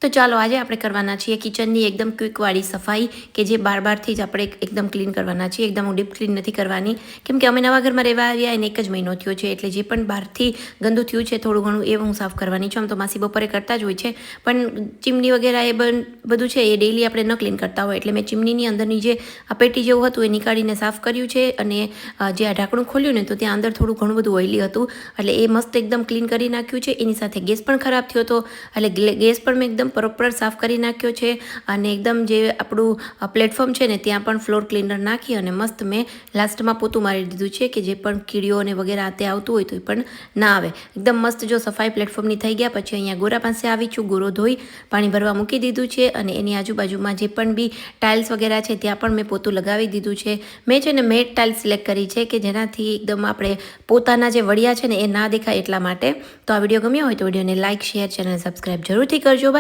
તો ચાલો આજે આપણે કરવાના છીએ કિચનની એકદમ ક્વિકવાળી સફાઈ કે જે બારથી જ આપણે એકદમ ક્લીન કરવાના છીએ. એકદમ ડીપ ક્લીન નથી કરવાની, કેમ કે અમે નવા ઘરમાં રહેવા આવ્યા એને 1 જ મહિનો થયો છે, એટલે જે પણ બહારથી ગંદુ થયું છે થોડું ઘણું એ હું સાફ કરવાની છું. આમ તો માસી બપોરે કરતા જ હોય છે, પણ ચીમની વગેરે એ બધું છે એ ડેઈલી આપણે ન ક્લીન કરતા હોય, એટલે મેં ચીમનીની અંદરની જે આ પેટી જેવું હતું એ નીકાળીને સાફ કર્યું છે. અને જે આ ઢાંકણું ખોલ્યું ને તો ત્યાં અંદર થોડું ઘણું બધું ઓઇલી હતું, એટલે એ મસ્ત એકદમ ક્લીન કરી નાખ્યું છે. એની સાથે ગેસ પણ ખરાબ થયો હતો, એટલે ગેસ પણ મેં એકદમ પ્રોપર સાફ કરી નાખ્યો છે. અને એકદમ જે આપણું પ્લેટફોર્મ છે ને ત્યાં પણ ફ્લોર ક્લીનર નાખી અને મસ્ત મેં લાસ્ટમાં પોતું મારી દીધું છે કે જે પણ કીડીઓ અને વગેરે આતે આવતું હોય તો એ પણ ના આવે. એકદમ મસ્ત જો સફાઈ પ્લેટફોર્મની થઈ ગયા પછી અહીંયા ગોરા પાસે આવી છું. ગોરો ધોઈ પાણી ભરવા મૂકી દીધું છે અને એની આજુબાજુમાં જે પણ બી ટાઇલ્સ વગેરે છે ત્યાં પણ મેં પોતું લગાવી દીધું છે. મેં છે ને મેટ ટાઇલ્સ સિલેક્ટ કરી છે કે જેનાથી એકદમ આપણે પોતાના જે વડિયા છે ને એ ના દેખાય એટલા માટે. તો આ વિડીયો ગમ્યો હોય તો વિડીયોને લાઇક, શેર, ચેનલ સબસ્ક્રાઈબ જરૂરથી કરજો.